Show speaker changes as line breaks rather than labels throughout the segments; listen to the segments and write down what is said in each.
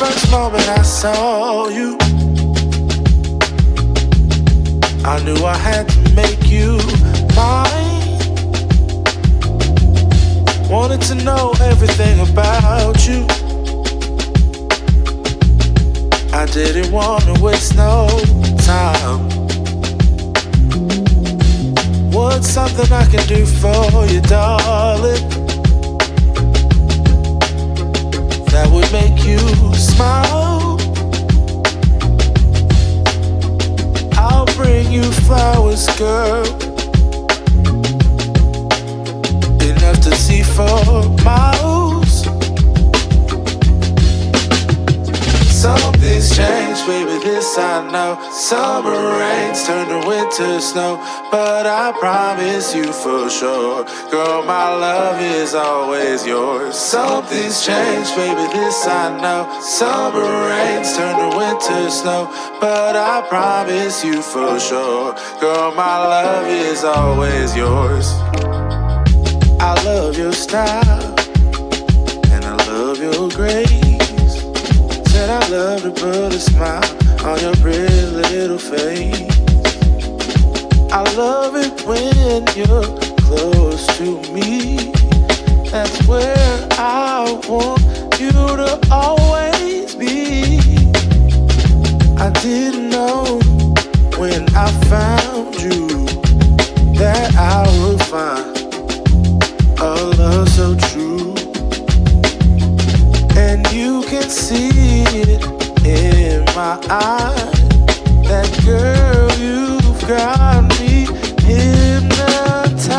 first moment I saw you, I knew I had to make you mine. Wanted to know everything about you. I didn't want to waste no time. What's something I can do for you, darling, that would make you smile? I'll bring you flowers, girl, enough to see for miles. Something's changed, baby, this I know. Summer rains turn to winter snow, but I promise you for sure, girl, my love is always yours. Something's changed, baby, this I know. Summer rains turn to winter snow, but I promise you for sure, girl, my love is always yours. I love your style, and I love your grace. Said I love to put a smile on your pretty little face. I love it when you're close to me. That's where I want you to always be. I didn't know when I found you that I would find a love so true. And you can see it in my eyes, that girl, you've got me hypnotized.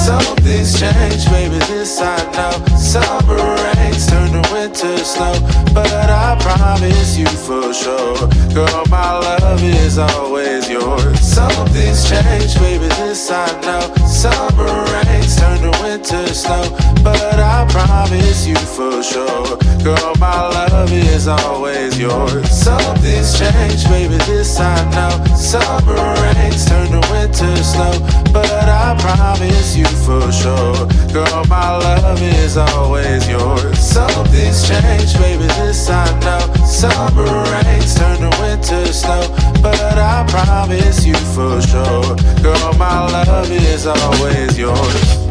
Something's changed, baby, this I know. Summer rains turn to winter snow, but I promise you for sure, girl, my love is always yours. Something's changed, baby, this I know. Summer rains turn to winter snow, but I promise you for sure, girl, my love is always yours. Something's changed, baby, this I know. Summer rains turn to winter snow, but I promise you for sure, girl, my love is always yours. Something's changed, baby, this I know. Summer rains turn to winter snow, but I promise you for sure, girl, my love is always yours.